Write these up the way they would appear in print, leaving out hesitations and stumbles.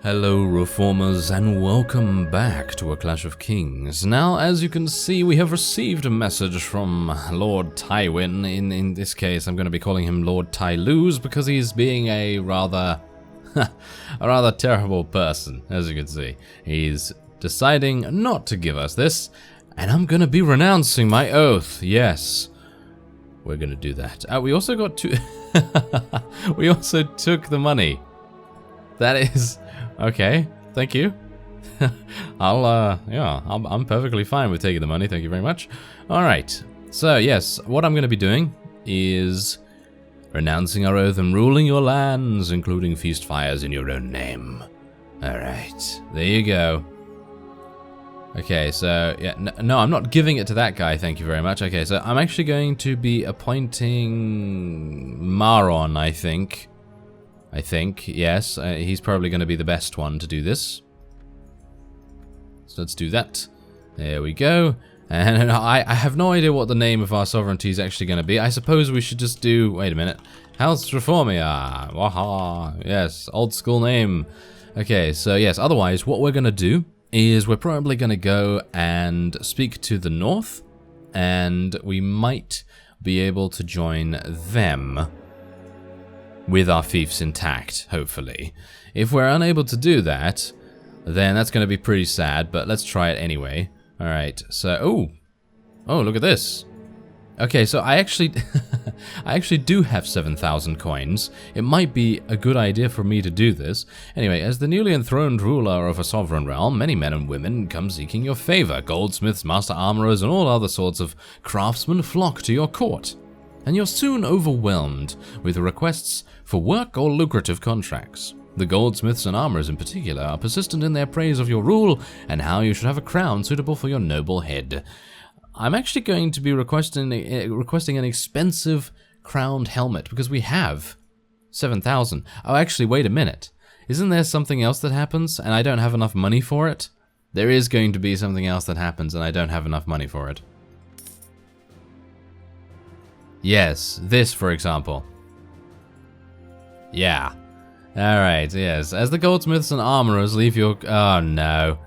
Hello Reformers and welcome back to A Clash of Kings. Now, as you can see, we have received a message from Lord Tywin. In this case, I'm going to be calling him Lord Tylooz because he's being a rather terrible person, as you can see. He's deciding not to give us this, and I'm going to be renouncing my oath. Yes, we're going to do that. We also got to... we also took the money. That is... Okay, thank you. I'm perfectly fine with taking the money, thank you very much. Alright, so yes, what I'm going to be doing is renouncing our oath and ruling your lands, including feast fires in your own name. Alright, there you go. Okay, so, yeah, no, I'm not giving it to that guy, thank you very much. Okay, so I'm actually going to be appointing Maron, I think, yes. He's probably going to be the best one to do this. So let's do that. There we go. And I have no idea what the name of our sovereignty is actually going to be. I suppose we should just do... Wait a minute. House Reformia. Waha. Yes, old school name. Okay, so yes, otherwise what we're going to do is we're probably going to go and speak to the north. And we might be able to join them with our fiefs intact, hopefully. If we're unable to do that, then that's going to be pretty sad, but let's try it anyway. Alright, so... Oh, look at this. Okay, so I actually... I actually do have 7,000 coins. It might be a good idea for me to do this. Anyway, as the newly enthroned ruler of a sovereign realm, many men and women come seeking your favor. Goldsmiths, master armorers, and all other sorts of craftsmen flock to your court. And you're soon overwhelmed with requests for work or lucrative contracts. The goldsmiths and armorers in particular are persistent in their praise of your rule and how you should have a crown suitable for your noble head. I'm actually going to be requesting an expensive crowned helmet because we have 7,000. Oh, actually, wait a minute. Isn't there something else that happens and I don't have enough money for it? There is going to be something else that happens and I don't have enough money for it. Yes, this, for example. Yeah. Alright, yes. As the goldsmiths and armorers leave your... Oh, no.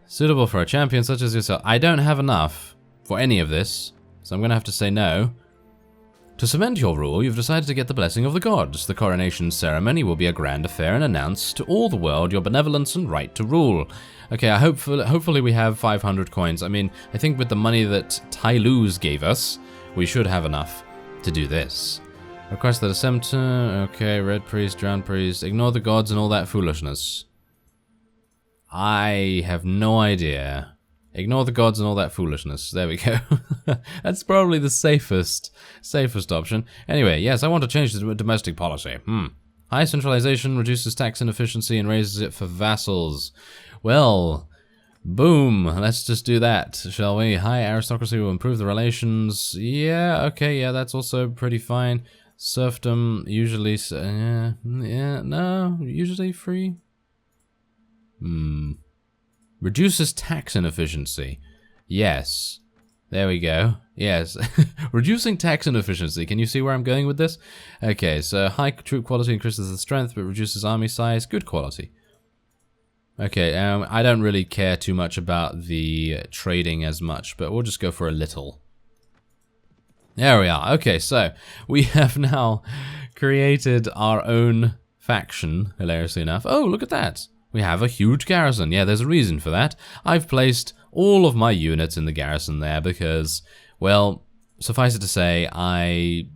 Suitable for a champion such as yourself. I don't have enough for any of this, so I'm going to have to say no. To cement your rule, you've decided to get the blessing of the gods. The coronation ceremony will be a grand affair and announce to all the world your benevolence and right to rule. Okay, hopefully we have 500 coins. I mean, I think with the money that Tylooz gave us, we should have enough to do this. Request that a scepter. Okay, red priest, drowned priest. Ignore the gods and all that foolishness. I have no idea. Ignore the gods and all that foolishness. There we go. That's probably the safest option. Anyway, yes, I want to change the domestic policy. High centralization reduces tax inefficiency and raises it for vassals. Well... Boom, let's just do that, shall we? High aristocracy will improve the relations. Yeah, okay, yeah, that's also pretty fine. Serfdom, usually, no, usually free. Reduces tax inefficiency. Yes, there we go. Yes, reducing tax inefficiency. Can you see where I'm going with this? Okay, so high troop quality increases the strength, but reduces army size. Good quality. Okay, I don't really care too much about the trading as much, but we'll just go for a little. There we are. Okay, so we have now created our own faction, hilariously enough. Oh, look at that. We have a huge garrison. Yeah, there's a reason for that. I've placed all of my units in the garrison there because, well, suffice it to say, I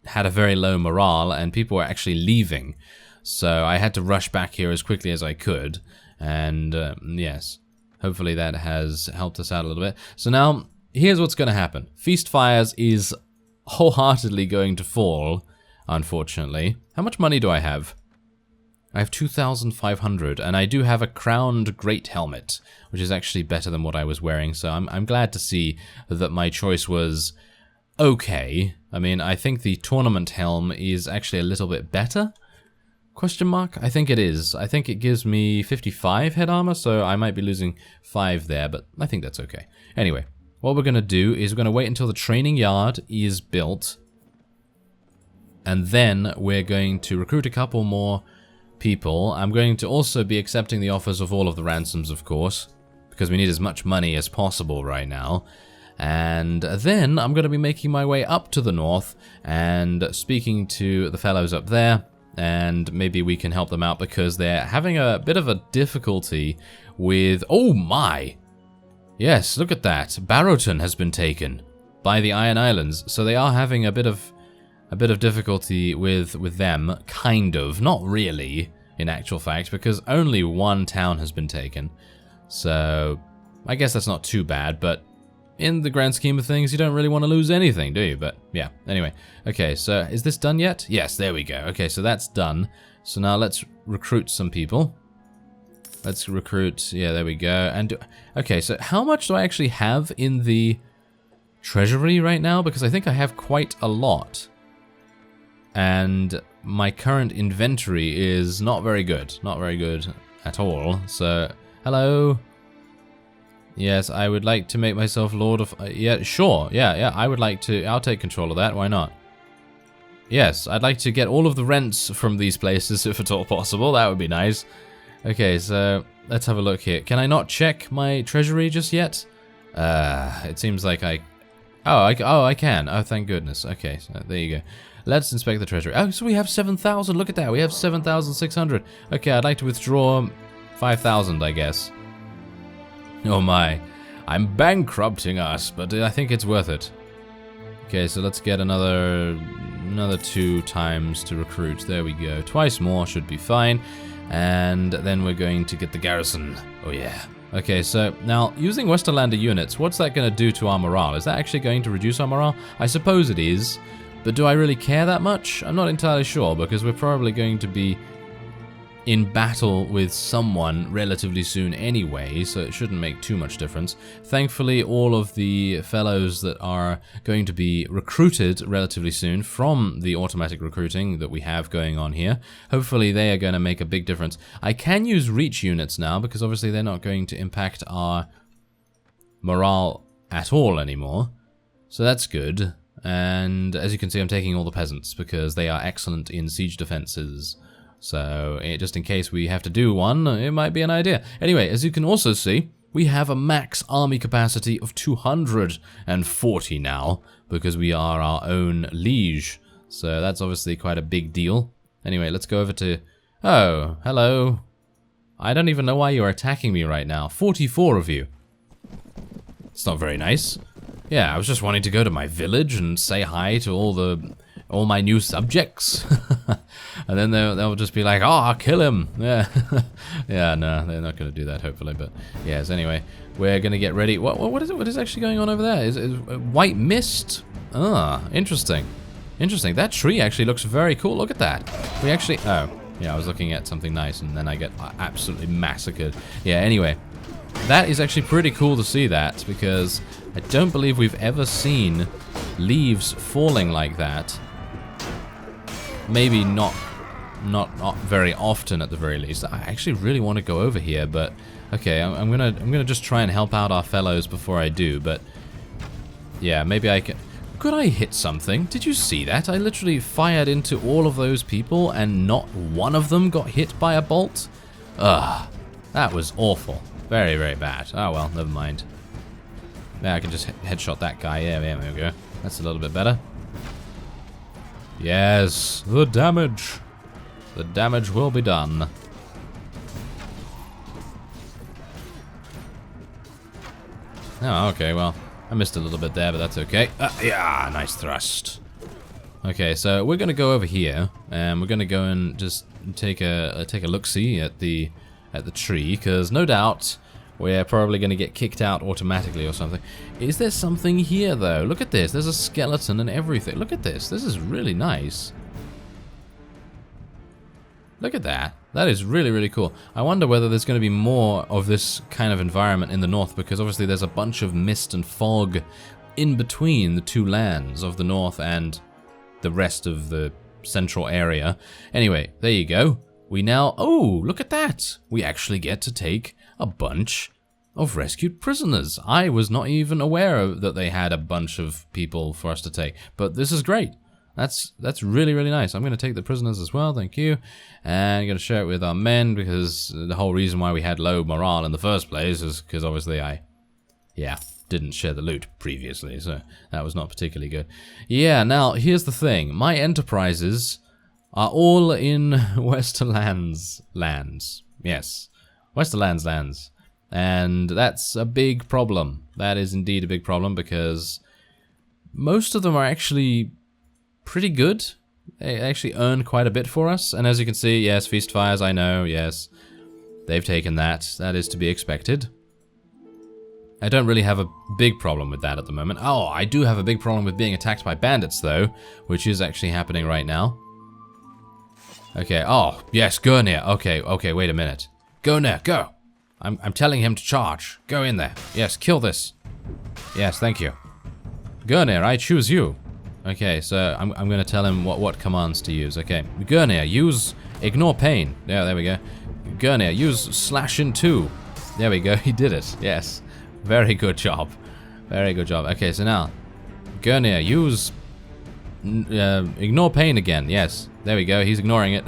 had a very low morale and people were actually leaving. So I had to rush back here as quickly as I could, and yes, hopefully that has helped us out a little bit. So now, here's what's going to happen. Feast Fires is wholeheartedly going to fall, unfortunately. How much money do I have? I have 2,500, and I do have a crowned great helmet, which is actually better than what I was wearing, so I'm glad to see that my choice was okay. I mean, I think the tournament helm is actually a little bit better. Question mark? I think it is. I think it gives me 55 head armor, so I might be losing 5 there, but I think that's okay. Anyway, what we're going to do is we're going to wait until the training yard is built, and then we're going to recruit a couple more people. I'm going to also be accepting the offers of all of the ransoms, of course, because we need as much money as possible right now. And then I'm going to be making my way up to the north and speaking to the fellows up there, and maybe we can help them out because they're having a bit of a difficulty with... Oh my! Yes, look at that. Barrowton has been taken by the Iron Islands, so they are having a bit of difficulty with them, kind of. Not really, in actual fact, because only one town has been taken. So I guess that's not too bad, but in the grand scheme of things, you don't really want to lose anything, do you? But yeah, anyway. Okay, so is this done yet? Yes, there we go. Okay, so that's done. So now let's recruit some people. Let's recruit, yeah, there we go. And okay, so how much do I actually have in the treasury right now? Because I think I have quite a lot. And my current inventory is not very good. Not very good at all. So, hello. Yes, I would like to make myself Lord of... yeah, sure. Yeah, I would like to... I'll take control of that. Why not? Yes, I'd like to get all of the rents from these places, if at all possible. That would be nice. Okay, so let's have a look here. Can I not check my treasury just yet? It seems like I... Oh, I can. Oh, thank goodness. Okay, so there you go. Let's inspect the treasury. Oh, so we have 7,000. Look at that. We have 7,600. Okay, I'd like to withdraw 5,000, I guess. Oh my. I'm bankrupting us, but I think it's worth it. Okay, so let's get another 2 times to recruit. There we go. Twice more should be fine. And then we're going to get the garrison. Oh yeah. Okay, so now using Westerlander units, what's that going to do to our morale? Is that actually going to reduce our morale? I suppose it is, but do I really care that much? I'm not entirely sure, because we're probably going to be in battle with someone relatively soon anyway, so it shouldn't make too much difference. Thankfully, all of the fellows that are going to be recruited relatively soon from the automatic recruiting that we have going on here, hopefully they are going to make a big difference. I can use reach units now, because obviously they're not going to impact our morale at all anymore, so that's good. And as you can see, I'm taking all the peasants, because they are excellent in siege defenses. So, just in case we have to do one, it might be an idea. Anyway, as you can also see, we have a max army capacity of 240 now, because we are our own liege. So that's obviously quite a big deal. Anyway, let's go over to... Oh, hello. I don't even know why you're attacking me right now. 44 of you. It's not very nice. Yeah, I was just wanting to go to my village and say hi to all my new subjects. And then they'll just be like, oh, I'll kill him. Yeah. Yeah, no, they're not going to do that, hopefully. But yes, anyway, we're going to get ready. What is actually going on over there? Is white mist? Ah, interesting. Interesting. That tree actually looks very cool. Look at that. We actually... Oh, yeah, I was looking at something nice, and then I get absolutely massacred. Yeah, anyway, that is actually pretty cool to see that, because I don't believe we've ever seen leaves falling like that. Maybe not very often at the very least. I actually really want to go over here, but okay, I'm gonna just try and help out our fellows before I do. But yeah, maybe I can. Could I hit something? Did you see that? I literally fired into all of those people, and not one of them got hit by a bolt. Ugh, that was awful. Very, very bad. Oh well, never mind. Yeah, I can just headshot that guy. Yeah, there we go. That's a little bit better. Yes, the damage. The damage will be done. Oh, okay, well, I missed a little bit there, but that's okay. Yeah, nice thrust. Okay, so we're gonna go over here, and we're gonna go and just take a look-see at the tree, because no doubt we're probably gonna get kicked out automatically or something. Is there something here though? Look at this. There's a skeleton and everything. Look at this. This is really nice. Look at that. That is really, really cool. I wonder whether there's going to be more of this kind of environment in the north, because obviously there's a bunch of mist and fog in between the two lands of the north and the rest of the central area. Anyway, there you go. We now... Oh, look at that. We actually get to take a bunch of rescued prisoners. I was not even aware that they had a bunch of people for us to take, but this is great. That's really, really nice. I'm going to take the prisoners as well, thank you. And I'm going to share it with our men, because the whole reason why we had low morale in the first place is because obviously I didn't share the loot previously, so that was not particularly good. Yeah, now, here's the thing. My enterprises are all in Westerlands lands. Yes, Westerlands lands. And that's a big problem. That is indeed a big problem, because most of them are actually pretty good. They actually earn quite a bit for us. And as you can see, yes, feast fires, I know, yes. They've taken that. That is to be expected. I don't really have a big problem with that at the moment. Oh, I do have a big problem with being attacked by bandits, though, which is actually happening right now. Okay, oh, yes, Gurnir. Okay, wait a minute. Gurnir, go! I'm telling him to charge. Go in there. Yes, kill this. Yes, thank you. Gurnir, I choose you. Okay, so I'm going to tell him what commands to use. Okay, Gurnir, use ignore pain. Yeah, there we go. Gurnir, use slash in 2. There we go, he did it. Yes. Very good job. Very good job. Okay, so now, Gurnir, use ignore pain again. Yes, there we go. He's ignoring it.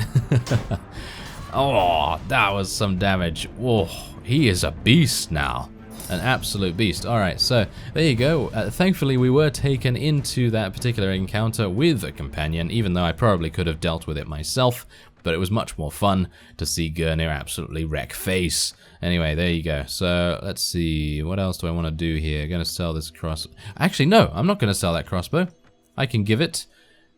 Oh, that was some damage. Whoa, he is a beast now. An absolute beast. Alright, so there you go. Thankfully, we were taken into that particular encounter with a companion, even though I probably could have dealt with it myself. But it was much more fun to see Gurnir absolutely wreck face. Anyway, there you go. So, let's see. What else do I want to do here? I'm going to sell this crossbow. Actually, no. I'm not going to sell that crossbow. I can give it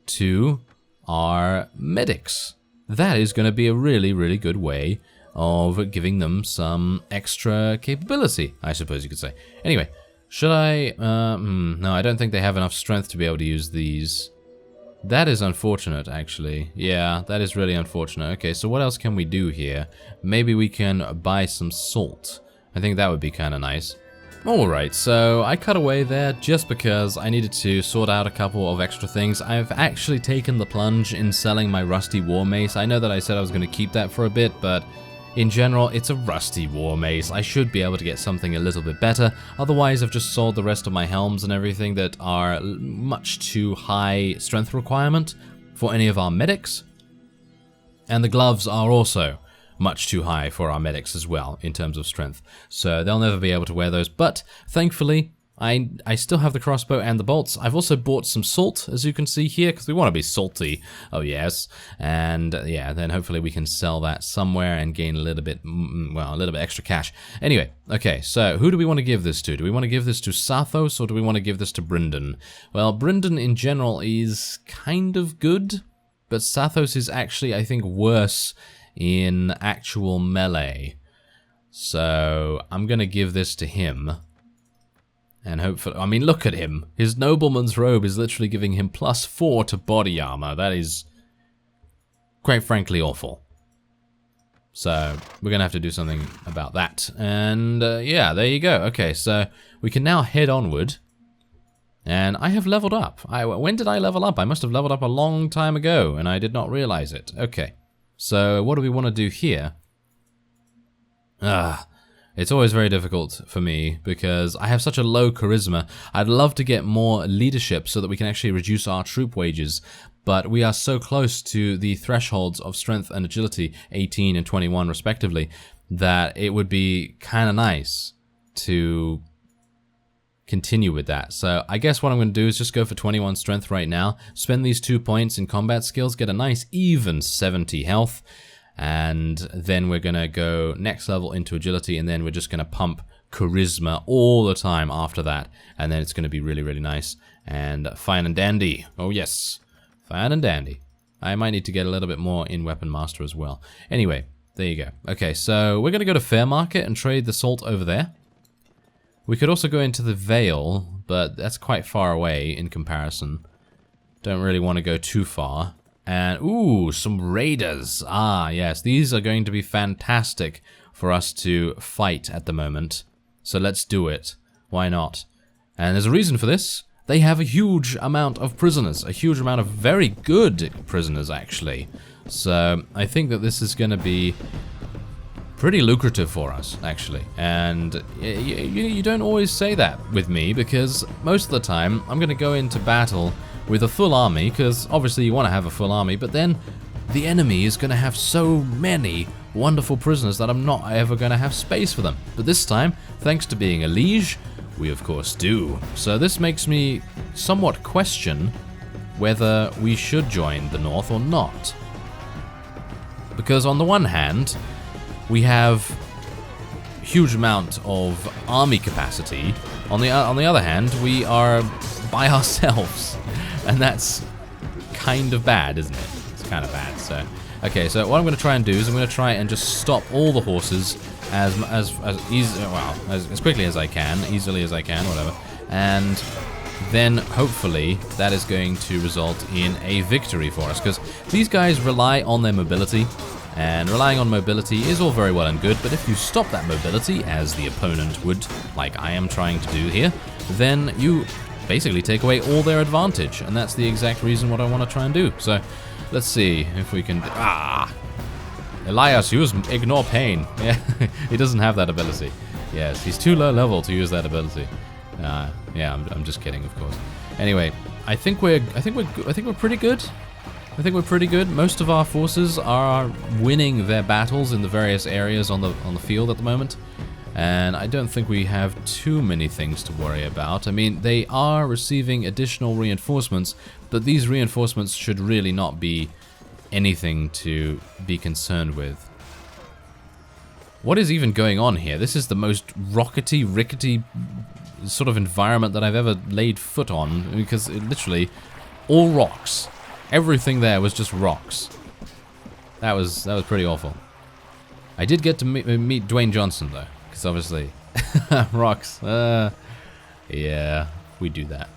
to our medics. That is going to be a really, really good way of giving them some extra capability, I suppose you could say. Anyway, should I... no, I don't think they have enough strength to be able to use these. That is unfortunate, actually. Yeah, that is really unfortunate. Okay, so what else can we do here? Maybe we can buy some salt. I think that would be kind of nice. Alright, so I cut away there just because I needed to sort out a couple of extra things. I've actually taken the plunge in selling my rusty war mace. I know that I said I was going to keep that for a bit, but in general, it's a rusty war mace. I should be able to get something a little bit better. Otherwise, I've just sold the rest of my helms and everything that are much too high strength requirement for any of our medics. And the gloves are also much too high for our medics as well in terms of strength. So they'll never be able to wear those. But thankfully, I still have the crossbow and the bolts. I've also bought some salt, as you can see here, because we want to be salty. Oh, yes. And, yeah, then hopefully we can sell that somewhere and gain a little bit, well, a little bit extra cash. Anyway, okay, so who do we want to give this to? Do we want to give this to Sathos, or do we want to give this to Brynden? Well, Brynden in general is kind of good, but Sathos is actually, I think, worse in actual melee. So I'm going to give this to him. And hopefully, I mean, look at him. His nobleman's robe is literally giving him +4 to body armor. That is, quite frankly, awful. So, we're going to have to do something about that. And, yeah, there you go. Okay, so we can now head onward. And I have leveled up. When did I level up? I must have leveled up a long time ago, and I did not realize it. Okay, so what do we want to do here? It's always very difficult for me because I have such a low charisma. I'd love to get more leadership so that we can actually reduce our troop wages, but we are so close to the thresholds of strength and agility, 18 and 21 respectively, that it would be kind of nice to continue with that. So I guess what I'm going to do is just go for 21 strength right now, spend these 2 points in combat skills, get a nice even 70 health, and then we're going to go next level into agility, and then we're just going to pump charisma all the time after that, and then it's going to be really, really nice and fine and dandy. Oh yes, fine and dandy. I might need to get a little bit more in Weapon Master as well. Anyway, there you go. Okay, so we're going to go to Fair Market and trade the salt over there. We could also go into the Vale, but that's quite far away in comparison. Don't really want to go too far. And, ooh, some raiders. Ah, yes, these are going to be fantastic for us to fight at the moment. So let's do it. Why not? And there's a reason for this. They have a huge amount of prisoners. A huge amount of very good prisoners, actually. So I think that this is going to be pretty lucrative for us, actually. And you don't always say that with me, because most of the time I'm going to go into battle with a full army, because obviously you want to have a full army, but then the enemy is going to have so many wonderful prisoners that I'm not ever going to have space for them. But this time, thanks to being a liege, we of course do. So this makes me somewhat question whether we should join the North or not. Because on the one hand, we have a huge amount of army capacity. On the other hand, we are by ourselves. And that's kind of bad, isn't it? It's kind of bad, so... Okay, so what I'm going to try and do is I'm going to try and just stop all the horses as quickly as I can, easily as I can, whatever. And then hopefully that is going to result in a victory for us, because these guys rely on their mobility, and relying on mobility is all very well and good, but if you stop that mobility, as the opponent would, like I am trying to do here, then you basically take away all their advantage, and that's the exact reason what I want to try and do. So let's see if we can... Elias, use ignore pain. Yeah, he doesn't have that ability. Yes, he's too low level to use that ability. Yeah, I'm just kidding, of course. Anyway, I think we're pretty good. I think we're pretty good. Most of our forces are winning their battles in the various areas on the field at the moment, and I don't think we have too many things to worry about. I mean, they are receiving additional reinforcements, but these reinforcements should really not be anything to be concerned with. What is even going on here? This is the most rickety sort of environment that I've ever laid foot on, because it literally all rocks. Everything there was just rocks. That was pretty awful. I did get to meet Dwayne Johnson though, because obviously rocks. Yeah, we do that.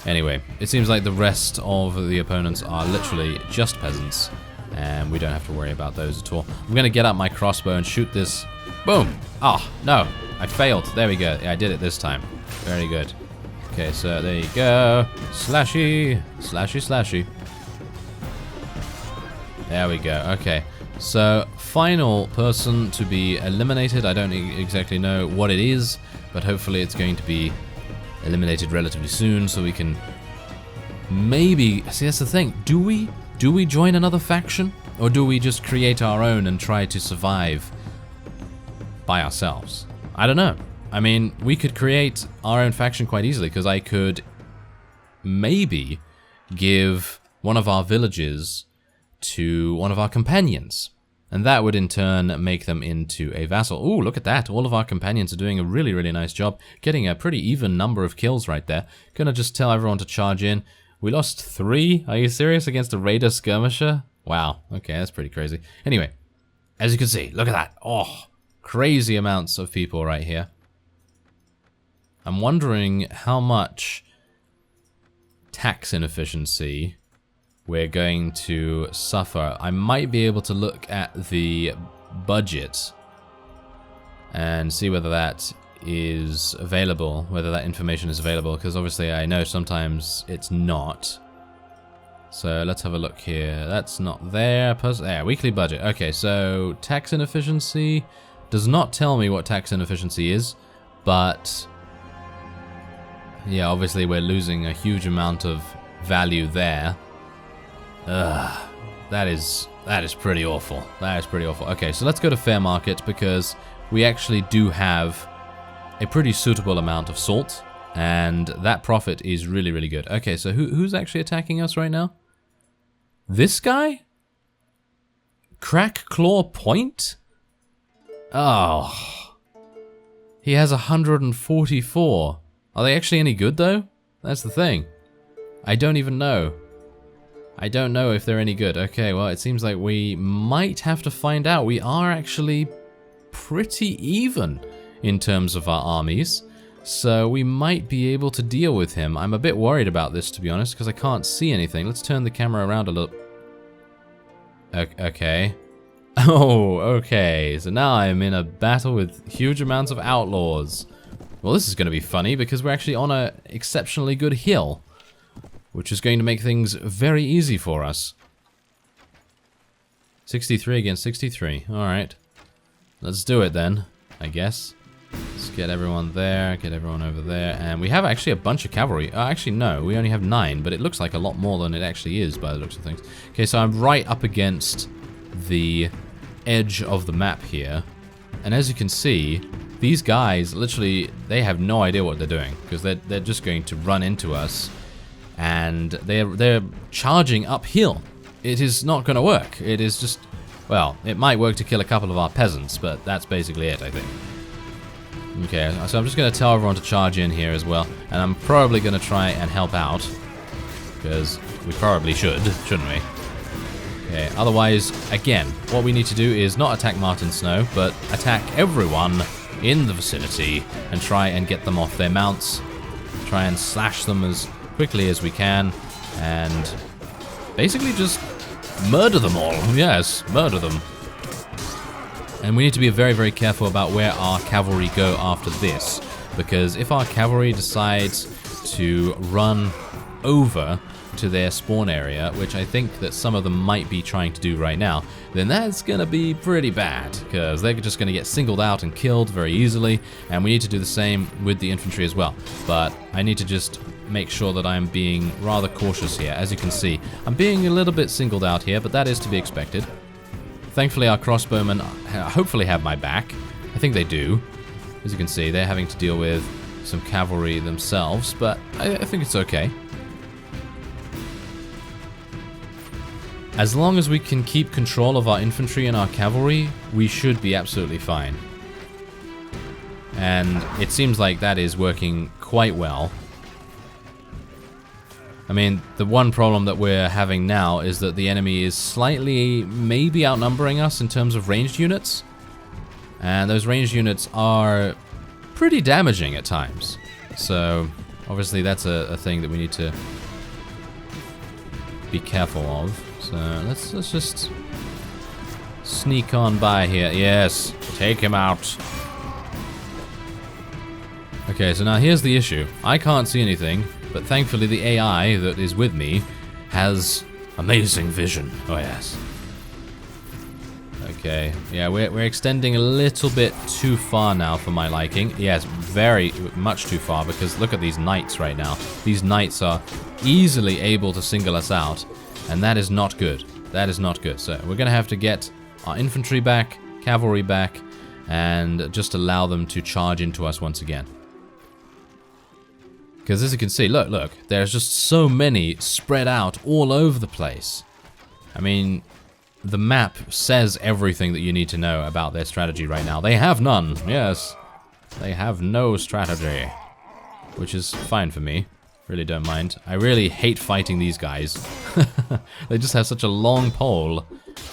Anyway, it seems like the rest of the opponents are literally just peasants, and we don't have to worry about those at all. I'm gonna get out my crossbow and shoot this. Boom! Oh, no, I failed. There we go. Yeah, I did it this time. Very good. Okay, so there you go. Slashy, slashy, slashy. There we go. Okay, so final person to be eliminated. I don't exactly know what it is, but hopefully it's going to be eliminated relatively soon, so we can maybe... See, that's the thing. Do we join another faction, or do we just create our own and try to survive by ourselves? I don't know. I mean, we could create our own faction quite easily, because I could maybe give one of our villages to one of our companions, and that would in turn make them into a vassal. Ooh, look at that. All of our companions are doing a really, really nice job, getting a pretty even number of kills right there. Gonna just tell everyone to charge in. We lost 3? Are you serious? Against a raider skirmisher? Wow, okay, that's pretty crazy. Anyway, as you can see, look at that. Oh, crazy amounts of people right here. I'm wondering how much tax inefficiency we're going to suffer. I might be able to look at the budget and see whether that is available, whether that information is available, because obviously I know sometimes it's not. So let's have a look here. That's not there. Yeah, weekly budget. Okay, so tax inefficiency does not tell me what tax inefficiency is, but yeah, obviously we're losing a huge amount of value there. That is pretty awful. That is pretty awful. Okay, so let's go to fair market, because we actually do have a pretty suitable amount of salt, and that profit is really, really good. Okay, so who's actually attacking us right now? This guy? Crack Claw Point? Oh. He has 144. Are they actually any good, though? That's the thing. I don't even know. I don't know if they're any good. Okay, well, it seems like we might have to find out. We are actually pretty even in terms of our armies, so we might be able to deal with him. I'm a bit worried about this, to be honest, because I can't see anything. Let's turn the camera around a little. Okay. Oh, okay. So now I'm in a battle with huge amounts of outlaws. Well, this is going to be funny, because we're actually on an exceptionally good hill, which is going to make things very easy for us. 63 against 63. Alright. Let's do it then, I guess. Let's get everyone there, get everyone over there. And we have actually a bunch of cavalry. Actually, no, we only have 9, but it looks like a lot more than it actually is by the looks of things. Okay, so I'm right up against the edge of the map here. And as you can see, these guys, literally, they have no idea what they're doing. Because they're just going to run into us. And they're charging uphill. It is not going to work. It is just... Well, it might work to kill a couple of our peasants, but that's basically it, I think. Okay, so I'm just going to tell everyone to charge in here as well. And I'm probably going to try and help out. Because we probably should, shouldn't we? Okay, otherwise, again, what we need to do is not attack Martin Snow, but attack everyone in the vicinity and try and get them off their mounts. Try and slash them as quickly as we can. And basically just... murder them all. Yes, murder them. And we need to be very, very careful about where our cavalry go after this. Because if our cavalry decides to run over to their spawn area, which I think that some of them might be trying to do right now, then that's going to be pretty bad. Because they're just going to get singled out and killed very easily. And we need to do the same with the infantry as well. But I need to just... make sure that I'm being rather cautious here. As you can see, I'm being a little bit singled out here, but that is to be expected. Thankfully, our crossbowmen hopefully have my back. I think they do. As you can see, they're having to deal with some cavalry themselves, but I think it's okay. As long as we can keep control of our infantry and our cavalry, we should be absolutely fine. And it seems like that is working quite well. I mean, the one problem that we're having now is that the enemy is slightly, maybe outnumbering us in terms of ranged units. And those ranged units are pretty damaging at times. So, obviously that's a thing that we need to be careful of. So, let's just sneak on by here. Yes, take him out. Okay, so now here's the issue. I can't see anything. But thankfully the AI that is with me has amazing vision. Oh yes. Okay, yeah, we're extending a little bit too far now for my liking. Yes, very much too far, because look at these knights right now. These knights are easily able to single us out, and that is not good. That is not good. So we're going to have to get our infantry back, cavalry back, and just allow them to charge into us once again. Because as you can see, look, there's just so many spread out all over the place. I mean, the map says everything that you need to know about their strategy right now. They have none, yes. They have no strategy. Which is fine for me. Really don't mind. I really hate fighting these guys. They just have such a long pole.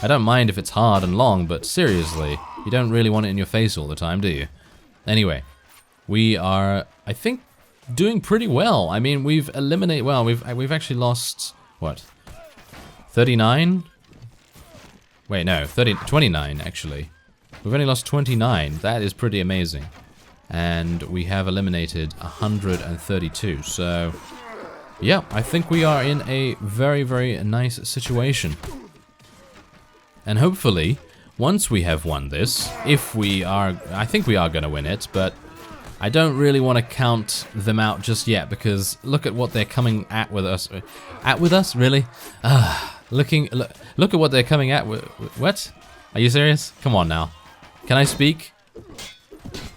I don't mind if it's hard and long, but seriously, you don't really want it in your face all the time, do you? Anyway, we are, I think, doing pretty well. I mean, we've eliminated... Well, we've actually lost... What? 39? Wait, no. 29, actually. We've only lost 29. That is pretty amazing. And we have eliminated 132. So, yeah, I think we are in a very, very nice situation. And hopefully, once we have won this, if we are... I think we are going to win it, but... I don't really want to count them out just yet, because look at what they're coming at with us. At with us? Really? Look at what they're coming at with. What? Are you serious? Come on now. Can I speak?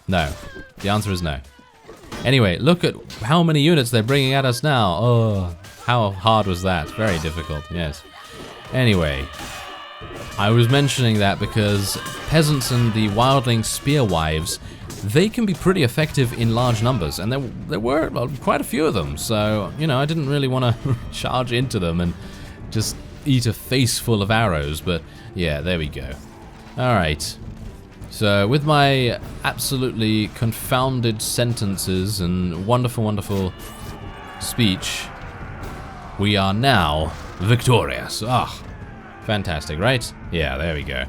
No. The answer is no. Anyway, look at how many units they're bringing at us now. Oh, how hard was that? Very difficult, yes. Anyway, I was mentioning that because peasants and the wildling spearwives, they can be pretty effective in large numbers, and there were quite a few of them, so, you know, I didn't really want to charge into them and just eat a face full of arrows, but yeah, there we go. Alright, so with my absolutely confounded sentences and wonderful, wonderful speech, we are now victorious. Ah, fantastic, right? Yeah, there we go.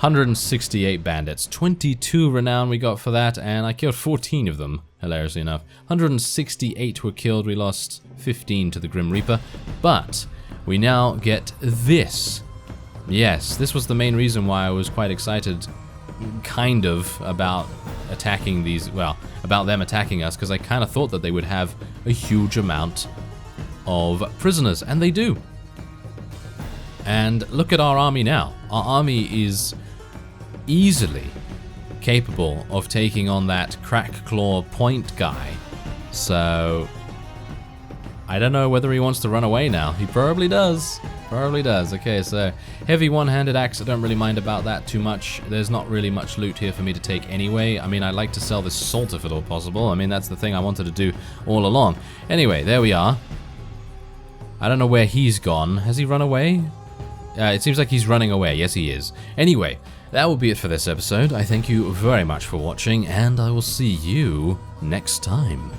168 bandits, 22 renown we got for that, and I killed 14 of them, hilariously enough. 168 were killed, we lost 15 to the Grim Reaper, but we now get this. Yes, this was the main reason why I was quite excited, kind of, about attacking these, well, about them attacking us, because I kind of thought that they would have a huge amount of prisoners, and they do. And look at our army now. Our army is easily capable of taking on that crack claw point guy. So I don't know whether he wants to run away now. He probably does. Probably does. Okay, so heavy one-handed axe. I don't really mind about that too much. There's not really much loot here for me to take anyway. I mean, I'd like to sell this salt if at all possible. I mean, that's the thing I wanted to do all along. Anyway, there we are. I don't know where he's gone. Has he run away? It seems like he's running away. Yes, he is. Anyway, that will be it for this episode. I thank you very much for watching, and I will see you next time.